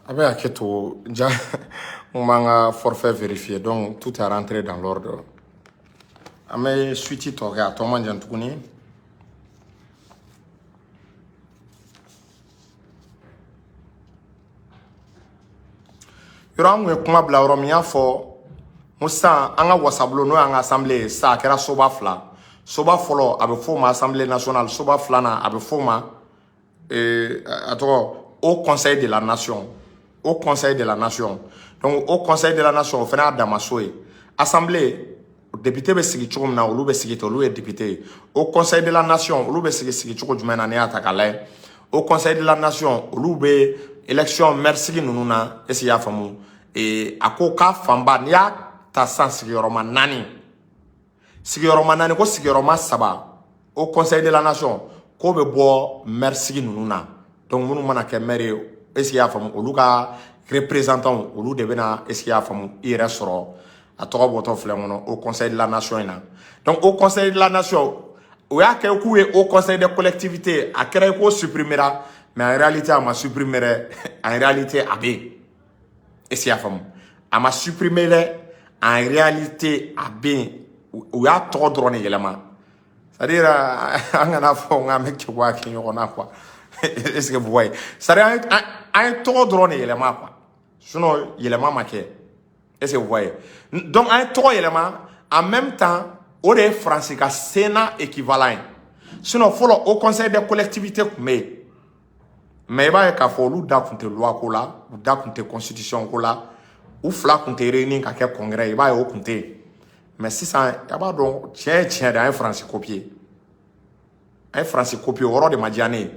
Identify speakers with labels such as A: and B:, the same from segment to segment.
A: Avec Aketo, déjà, on m'a forfait vérifié, donc tout est rentré dans l'ordre. Mais suite to ga to man jan tukuni. Yoro amwe kuma bla yoro mi afo musa anga wasablo no anga assemblée sa kera soba fla. Soba folo abe foma assemblée nationale, soba flana abe foma au conseil de la nation. Au conseil de la nation. Donc au conseil de la nation, on fait un damasoé. Assemblée député be sigi chogom na olu be sigi to olu est député. Au conseil de la nation, olu be sigi chogo jumena ne atakale. Au conseil de la nation, olu be élection merci nununa esi ya famu. Et ako ka famba niya ta sans siguroma nani. Siguroma nani ko siguroma saba. Au conseil de la nation, ko be bo merci nununa. Donc munu mana ke maire esi ya famu olu ka représentant olu de bena esi ya famu ire soro. Au conseil de la nation. Donc, au conseil de la nation, il y a au conseil des collectivités, à créer qu'on supprimera, mais en réalité, on m'a supprimé, en réalité, abbé. Et c'est la femme. On m'a supprimé, en réalité, abbé, où il y a trop de drones également. C'est-à-dire, on a fait un mec qui voit qu'il y a quoi. Est-ce que vous voyez? C'est-à-dire, un trop de drones également, quoi. Sinon, il y a marqué. Est-ce que vous voyez? Donc, un trois éléments, en même temps, au de France, il Sénat équivalent. Sinon, il faut au conseil des collectivités, mais il y a des loi, ou des constitution, ou fla réunir à quel congrès, il y a au compter. Mais si ça, il y a donc, tiens, un français copié. Un français copié au roi de Madiane.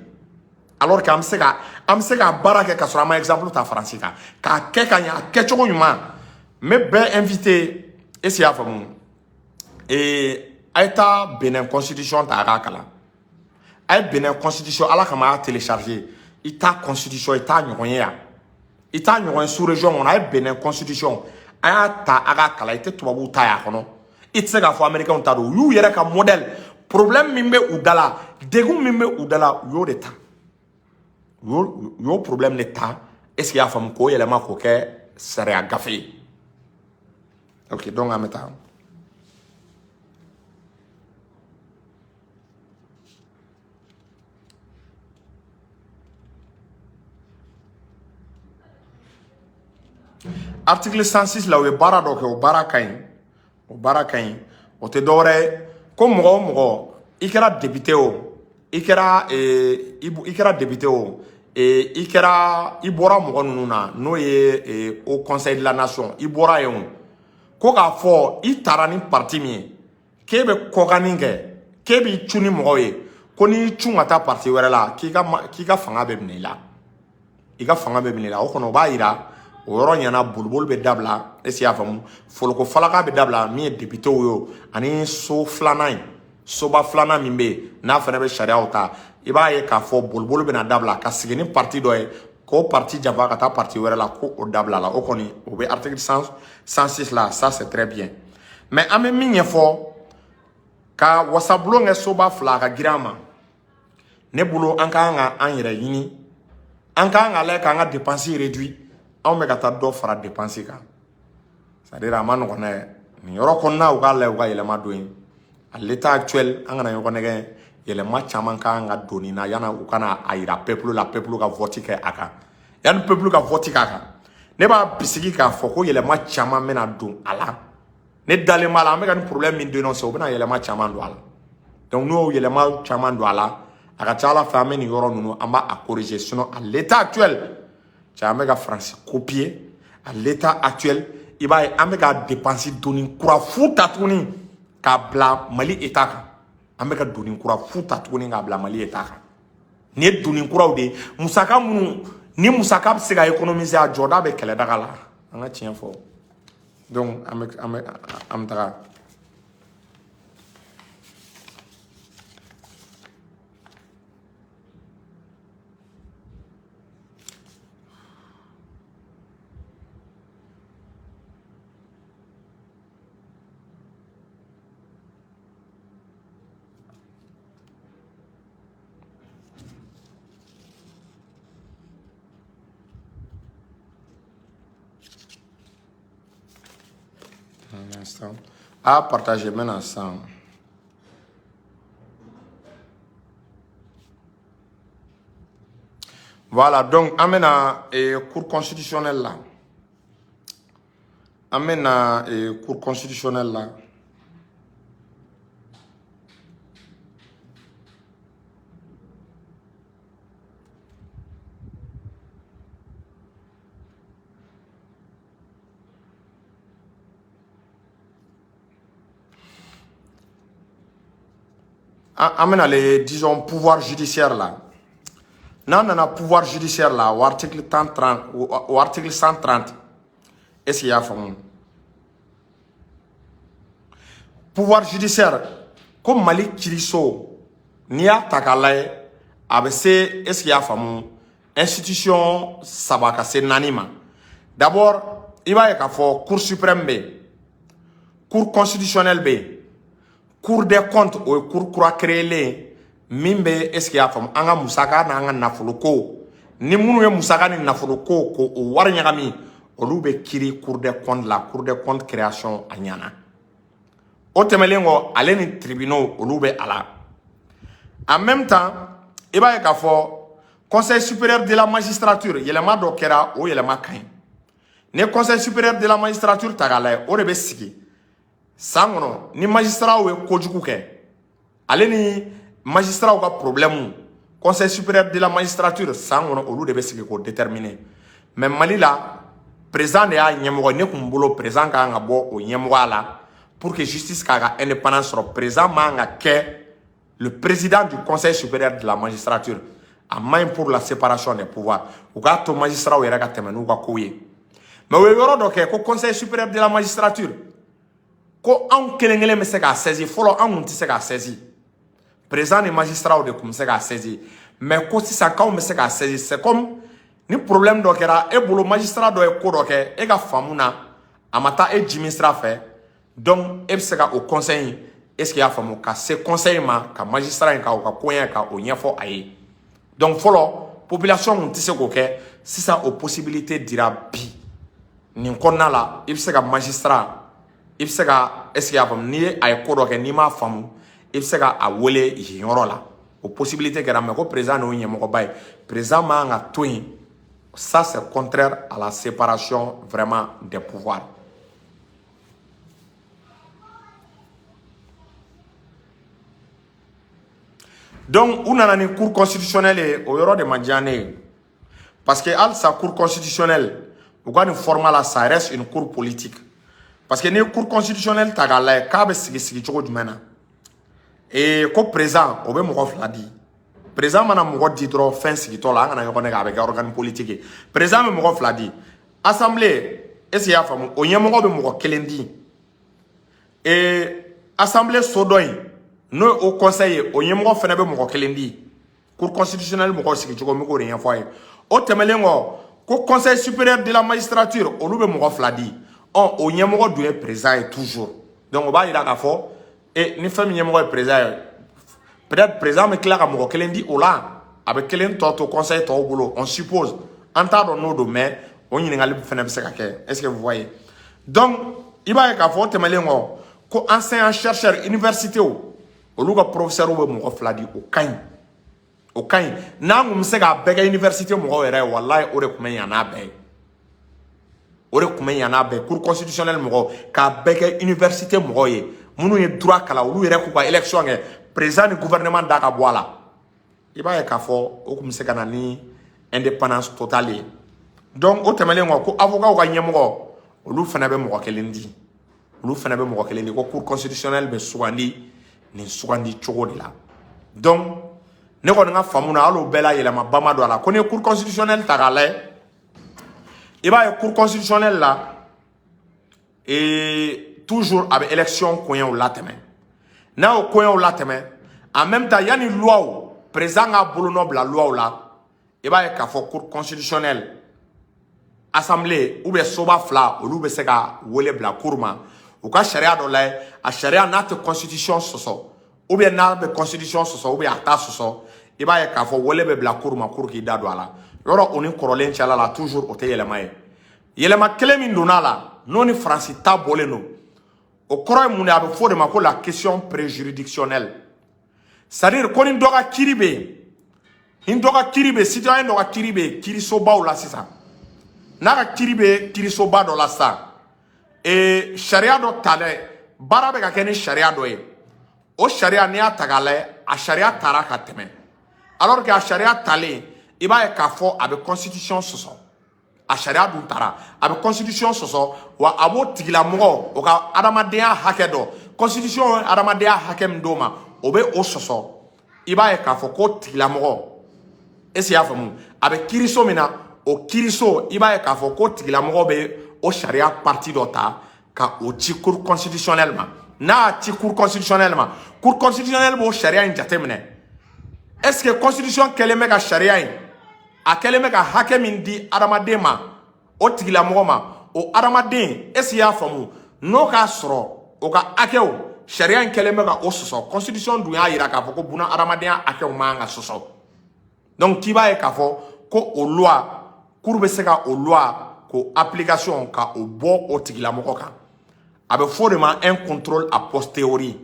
A: Alors qu'à me baraka ka sur un exemple ta français ka kekanya kecho nyuma mais ben invité et c'est à fond et aita Benin constitution ta rakala ay Benin constitution ala kama télécharger ita constitution ita nyonya ita nyonya sous région on a Benin constitution ata akala ite tubabu ta ya kono itse ga fo américain ta do yu yere ka modèle problème mimbe udala degu mimbe udala yo de ta yo problème l'état est-ce qu'il y a femme ko élément ko ke serait à gaffer. OK, donc en mettant article 106 là où est bara donc au barakain o te dore comme mo ikera député o ikera député o et ikera ibora mo nuna no ye au conseil de la nation ibora yon ko ka fo itarani parti mi kebe koganinge kebe chuni mo ye ko ni chunga ta parti wera la kika fanga be binila ika fanga be binila o kono ba ira o yɔrɔ ɲana boliboli bɛ dabila esi y'a faamu foloko falaka bɛ dabila min ye député yo ani so filanan soba filanan min bɛ n'a fana bɛ sariyaw ta i b'a ye k'a fɔ boliboli bɛna dabila ka sigi ni parti dɔ ye k'o parti janfa ka taa parti wɛrɛ la ko o dabila la o kɔni o bɛ article 106 la ça c'est très bien mais an bɛ min ɲɛfɔ ka wasabulon kɛ soba fila ka girin an ma ne bolo an ka kan ka an yɛrɛ ɲini an ka kan ka lajɛ k'an ka dépense réduit on me gata do fara dépenser kan c'est-à-dire a ma nɔgɔn dɛ nin yɔrɔ kɔnɔna u k'a lajɛ u ka yɛlɛma don yen à l'état actuel an kana ɲɔgɔn nɛgɛ yɛlɛma caman kan ka don nin na yana u kana a yira peuple la peuple ka vote kɛ a kan yani peuple ka vote k'a kan ne b'a bisigi k'a fɔ ko yɛlɛma caman bɛna don a la ne dalen b'a la an bɛ ka nin problème min dénoncer u bɛna yɛlɛma caman don a la donc n'o yɛlɛma caman don a la a ka ca ala fɛ an bɛ nin yɔrɔ ninnu an b'a corriger sinon à l'état actuel Jamaica France copier à l'état actuel il va ameka dépenser doni kura futa tuni ka bla Mali état kan ameka doni kura futa tuni ka bla Mali état kan ni doni kuraw de musaka munu ni musaka se ka économiser a joda be kɛlɛ daga la an ka tiɲɛ fɔ donc am taga Un instant. À partager maintenant ensemble. Voilà, donc, amène à cours constitutionnel là. Amène à cours constitutionnel là. Amène les, disons, pouvoir judiciaire là. Non, non, non, pouvoir judiciaire là, au article 130, au article 130. Est-ce qu'il y a fait pouvoir judiciaire, comme Malik Kiriso, Nia Takalae, ABC, est-ce qu'il y a fait institution Sabaka, c'est Nanima. D'abord, il va y avoir Cour suprême B, Cour constitutionnelle B, Cour des comptes ou Cour croix créée, Mimbe, est-ce qu'il y a fait Anga Musaka, Nanga Nafuluko, ni Mounou Musaka ni Nafuluko, ou Warnyagami, Olube Kiri, Cour des comptes, la Cour des comptes création Anyana. O temelengo ale ni tribunaux olube ala. En même temps, il va y avoir Conseil supérieur de la magistrature, yelema dokera ou yelema kain. Ne Conseil supérieur de la magistrature tagala o rebe sigi. Sangono ni magistrat ou kojuku ke. Ale ni magistrat ou ka problème. Conseil supérieur de la magistrature sangono olu rebe sigi ko déterminer. Mais Mali la président de a nyemgo ne kumbolo président ka nga bo o nyemgo ala. Pour que justice kaga indépendance soit présent manga ke le président du Conseil supérieur de la magistrature a main pour la séparation des pouvoirs. Ou gato magistrat ou yeraga temenu ga kouye. Mais ou yoro doke ko Conseil supérieur de la magistrature ko an kelengele me se ga saisi folo an munti se ga saisi. Président des magistrats ou de kum se ga saisi. Mais ko si sa ka me se ga saisi c'est comme ni problème dokera e bolo magistrat do e ko doke e ga famuna amata e jimistra fait. Donc, il y a au conseil, est-ce qu'il y a ce conseil, que magistrat, donc, population, si ça a possibilité de dire, il y a magistrat, il y a est-ce qu'il y a ni a ni ma femme, il y a wole la possibilité que le président président ça c'est contraire à la séparation vraiment des pouvoirs. Donc, on a une cour constitutionnelle au yoro de Mandjane. Parce que sa cour constitutionnelle, vous avez une format ça reste une cour politique. Parce que une cour constitutionnelle, tu as kabe sigi choko dumena. Et comme présent, on veut m'en faire dit. Présent, on a m'en dit trop fin sigi tola, on a un avec organe politique. Présent, on m'en fait dit. Assemblée, est-ce qu'il y a femme? On y a m'en kelendi. Et assemblée sodoy. Nous, au conseil, au yémo fenebe moko kelendi. Cour constitutionnelle moko siki choko moko rien foye. Au temelengo, au conseil supérieur de la magistrature, au loube moko fladi. On, au yémo doit présent toujours. Donc, on va y aller et ni femme yémo présent. Peut-être présent, mais clair à moko kelendi, ou là, avec kelen toto conseil to boulot, on suppose. En tant que nous, mais, on y n'est pas fenebe sekake. Est-ce que vous voyez? Donc, il va y aller temelengo, ko enseignant chercheur université ou. Oluga professeur ou mo fladi o kain na ngum se ga bega université mo wéré wallahi ore kuma yana be cour constitutionnel mo ka bega université mo ye munu ye droit kala olu yéré ko ba élection nge président du gouvernement da ka boala iba e ka fo o kum se kana ni indépendance totale. Donc o temele ngo ko avocat o ga nyemo olu fana be mo kelendi ko cour constitutionnel be soigni ni sougandi chogo de la. Donc, ne ko nga famuna alo bela yelama bama do ala ko ne cour constitutionnelle tagale et ba cour constitutionnelle là et toujours avec élection koyen ou lateme na o koyen ou lateme en même temps yani loi ou président a bolo noble la loi ou là et ba ka fo cour constitutionnelle assemblée ou be soba fla ou be sega wole bla courma ou ka sharia do la a sharia nat constitution soso ou bien na constitution soso ou bien ata soso e ba ka fo wole be bla courma cour ki da do ala yoro oni korolen chala la toujours o te yelema kele min donala noni franci ta boleno o koro mun a be fo de ma ko la question préjuridictionnelle. C'est-à-dire ko ni doga kiribe Indoka kiribe, citoyen doka kiribe, kirisoba ou la sisa. Naka kiribe, kirisoba do la sa. Et sharia do tale, barabe ka keni sharia do e. O sharia ni a tagale, a sharia tara ka teme. Alors que a sharia tale, iba e kafo abe constitution soso. A sharia dun tara, abe constitution soso, wa abo tigila mgo, oka adamadea hakedo. Constitution adamadea hakem doma, obe o soso. Iba e kafo ko tigila mgo. Esi ya famu avec kiriso mina o kiriso iba e ka fo ko tigila mo be o sharia parti dota ka o ti cour constitutionnellement na ti cour constitutionnellement bo sharia injatemne est-ce que constitution keleme ka sharia a keleme ka hakemin di aramadema o tigila mo ma o aramadin esi ya famu no ka soro o ka akeo sharia keleme ka o soso constitution du ya ira ka fo ko buna aramadin akeo manga soso. Donc, qui va être ko o loi, courbe seka o loi, ko application ka o bo o tigila mokoka. Abe fortement un contrôle a posteriori.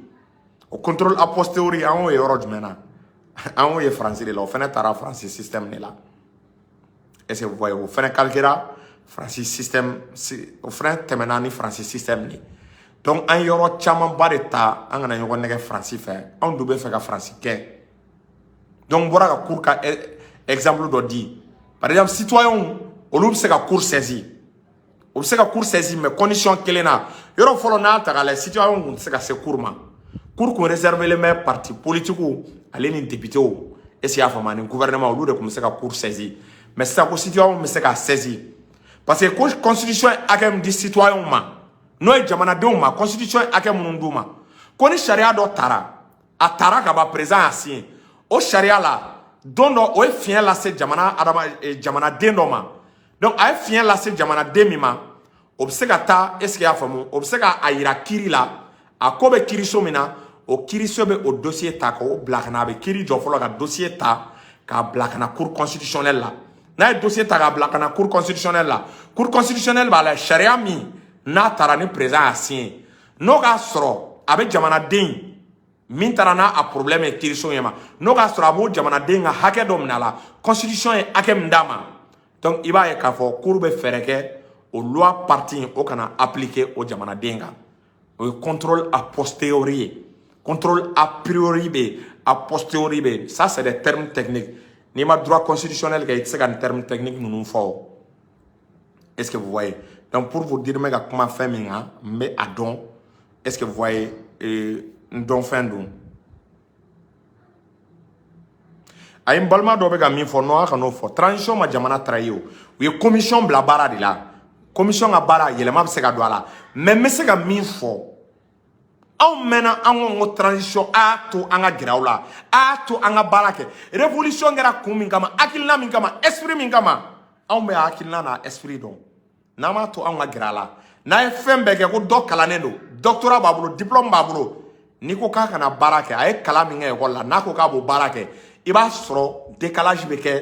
A: O contrôle a posteriori, an e yoro jumena. An e français de la, o fene tara français système ne la. Est-ce que vous voyez, o fene calquera français système, o fene temenani français système ni. Donc, an yoro chaman bareta, an gana yon nege français fait, an doube fait ka français ke. Donc, voilà ka cour ka exemple do di. Par exemple, citoyen, on oublie ka cour saisi. On sait ka cour saisi, mais condition kelena. Yoro folo na ta la citoyen on sait ka se cour ma. Cour qu'on réserve les mêmes partis politiques ou aller ni député ou. Et si y a un gouvernement ou de comme c'est ka cour saisi. Mais c'est ka citoyen mais c'est ka saisi. Parce que la constitution a quand même dit citoyen ma. No e jamana de ma constitution a quand même nduma. Koni sharia do tara. A tara ka ba présent asien. O sharia la dondo o e fien la se jamana adama jamana dendoma donc a e fien la se jamana demima obseka ta eske ya famu obseka ayira kiri la akobe kiri somina o kiri sobe o dossier ta ko blakana be kiri jofolo ka dossier ta ka blakana cour constitutionnelle la na e dossier ta ka blakana cour constitutionnelle ba la sharia mi na tarani présent asien no ga soro abe jamana den min tarana a problème e kiriso yema no ga sura bo jamana denga hake dom na la constitution e akem dama donc iba e ka fo courbe fereke o loi parti o kana appliquer o jamana denga o contrôle a posteriori contrôle a priori be a posteriori be ça c'est des termes techniques ni ma droit constitutionnel que c'est un terme technique nous fort est-ce que vous voyez donc pour vous dire mais comment faire mais à don est-ce que vous voyez donc fin dun ay balma do be ga min fo no aka no fo transition ma jamana trayo we commission bla bara de la commission a bara yele ma se ga do ala mais se ga min fo on mena an transition a to anga grawla a to anga barake révolution ngara kumi kama akilna min kama esprit min kama on me akilna na esprit don na ma to anga grala na e fembe ke ko do kala nendo doctorat babulo diplôme babulo niko ka kana barake ay kala min e wala nako ka bo barake iba soro décalage beke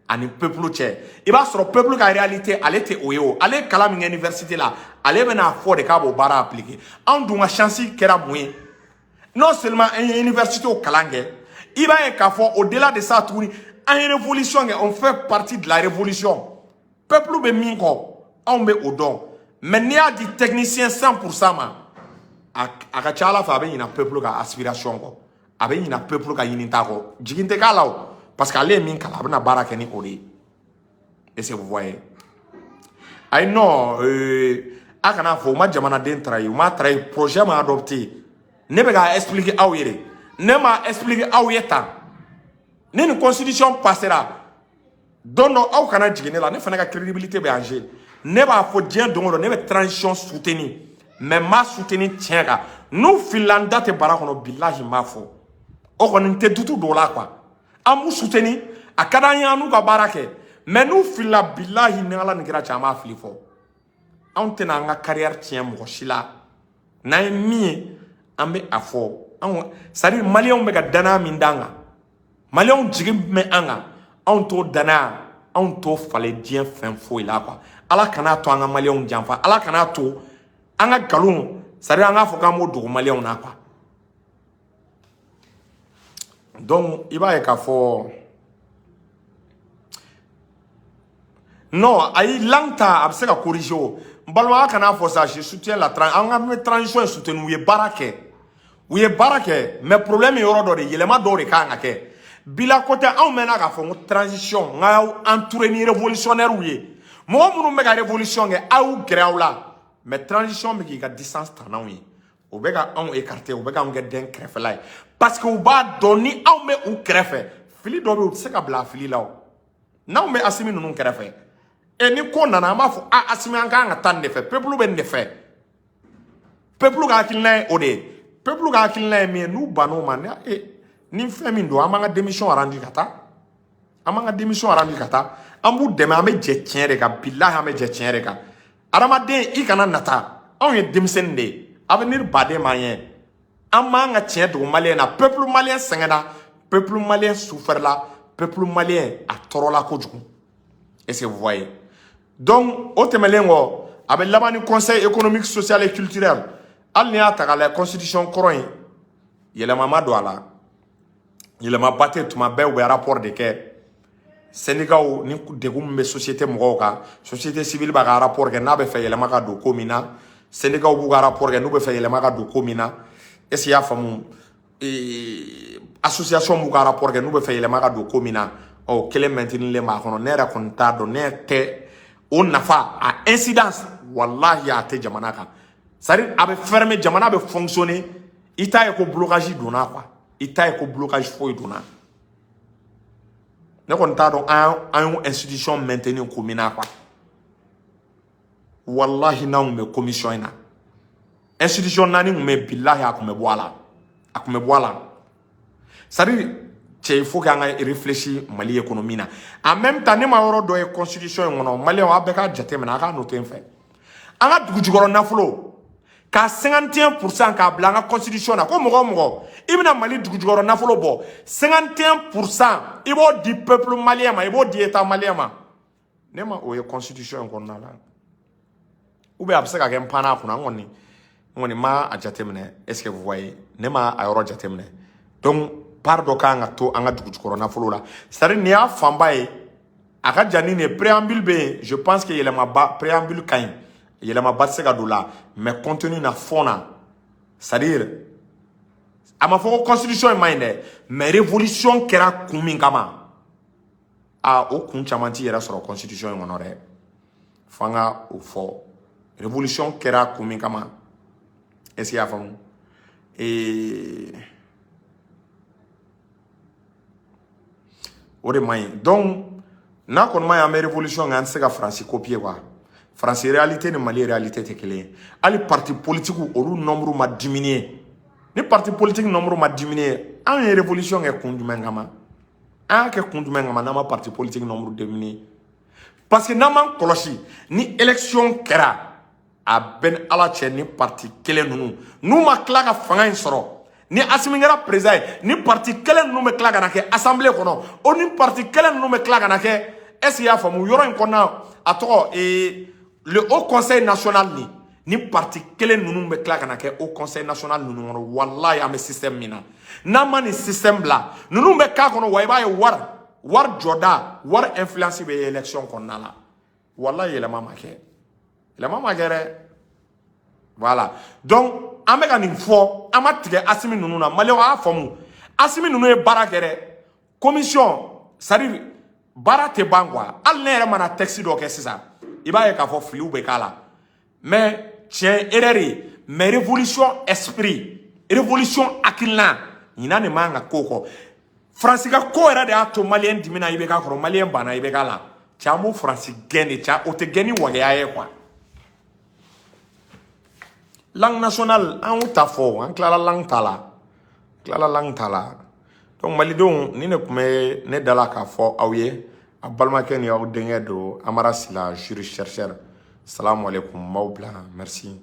A: ani peuple tche iba soro peuple ka réalité ale te oyo ale kala min université la ale bena fo de ka bo bara appliquer en dunga chance kera moyen non seulement une université au kalange iba e ka fo au delà de ça tout en révolution on fait partie de la révolution peuple be minko on be odon mais ni a dit technicien 100% ma aka chala fa be ina peuple ka aspiration ko abe ina peuple ka yininta ko jiginte kala parce que ale min kala bana baraka ni odi et c'est vous voyez ay non akana fo ma jamana den trai ma trai projet ma adopté ne be ga expliquer aw yere ne ma expliquer aw yeta ne une constitution passera dono aw kana jigine la ne fana ka crédibilité be angé ne ba fo dien dongo ne be transition soutenir mais ma soutenir tienga nous filanda te barakono billahi ma fo o kono te dutu do la quoi amu soutenir akadanya anu ka barake mais nous fila billahi ne ala ngira chama flifo on tena nga carrière tien mo shila na mi ambe afo on sari malien be ga dana mindanga malien jigim me anga on to dana on to fale dien fin fo ila quoi ala kana to anga malien janfa ala kana to anga galon ça veut dire anga foka mo dogo malien on a quoi. Donc il va y avoir non, aïe lanta abse ka corriger o. Mbalwa kana fo ça, je soutiens la transition soutenu ye barake. Oui barake, mais problème yoro do de yelema do de ka ngake. Bila côté on mena ka fo transition, nga entouré ni révolutionnaire ouye. Mo munu me ka révolution nge au greawla. Mais transition me ki ka distance tana ouye. Ou be ka on écarté, ou be ka on get den crève là. Parce que ou ba doni on me ou crève. Fili do be se ka bla fili là. Na on me asimi nunu crève. Et ni ko nana ma fo asimi an ka tan de fait peuple ben de fait peuple ga kilna ode peuple ga kilna mi nu banu man ni femi ndo amanga démission rendu kata ambu dema ame je tien de ka billahi ame je tien de ka aramaden I kana nata on ye demisen de avenir bade mayen amanga tien do malien na peuple malien sengena peuple malien souffre là peuple malien a torola ko juku. Est-ce que vous voyez? Donc, au temelengo, avec l'amani conseil économique, social et culturel, al n'y a ta la constitution coroyen, il y a la maman douala, il y a ma batté tout ma belle ou rapport de que Sénégal ou ni de goumbe société moka, société civile baga rapport que n'a pas fait le maga do comina, Sénégal ou baga rapport que nous be fait le maga do comina, et si y a famu association baga rapport que nous be fait le maga do comina, oh quel est maintenant le maga, on est racontado, on est on nafa à incidence wallahi ya te jamana ka c'est-à-dire abe fermer jamana be fonctionner ita e ko blocage dona quoi ita e ko blocage foi dona ne kon ta do an institution maintenir commune quoi wallahi na me commission ina institution nani me billahi akume boala c'est-à-dire il faut qu'on réfléchisse Mali économie na. En même temps, ne ma yoro do e constitution ngono Mali on abeka jate mena ka noter en fait. Anga dugujugoro na flo ka 51% ka blanga constitution na ko mogo ibina Mali dugujugoro na flo bo 51% ibo di peuple malien ma ibo di état malien ma. Ne ma o e constitution ngono na la. Ube abse ka gem pana kuna ngoni ma a jate mena. Est-ce que vous voyez? Ne ma a yoro jate mena. Donc pardon kanga to anga dugu corona folo la c'est-à-dire ni a fambaye aka janine préambule be je pense que yelema ba préambule kain yelema ba sega dola mais contenu na fona c'est-à-dire ama fo constitution mine mais révolution kera kumi kama a o kun chamanti era sur constitution ngonore fanga o fo révolution kera kumi kama est-ce qu'il y a fam et donc, n'a qu'on m'a une révolution, on s'est France copier quoi. France réalité ne Mali réalité c'est clair. Les partis politiques ou le nombre m'a diminué. Les partis politiques nombre m'a diminué. Une révolution est conduite ngama. Que conduite ngama n'a ma parti politique nombre diminué. Parce que n'a man kolosi ni élection kera a ben ala che ni parti kele nous ma claque fanga insoro. Ni asimingera président ni parti kelen nous me claque na ke assemblée kono o ni parti kelen nous me claque na ke est-ce ya famu yoro en kona ato et le haut conseil national ni parti kelen nous me claque na ke au conseil national nous wallahi am système mina na mani système bla nous me ka kono waiba e war joda war influence be élection konna la wallahi la mama kere voilà donc ameka ni fo amatige asimi nunu na male wa fomu asimi nunu e barakere commission c'est-à-dire barate bangwa al nere mana texte do ke sisa iba e ka fo fliu be kala mais tien erreur mais révolution esprit révolution akilna ina ne manga koko francika ko era de ato malien dimina ibe ka ko malien bana ibe kala chamu franci geni cha o te geni wa ya quoi. Langue nationale, on t'a fort, on clara langue tala. Donc malidon, ni ne kume ne dala ka fort aouye, a balmaken ya ou dengue do amara sila jury chercheur. Salam alaikum, maubla, merci.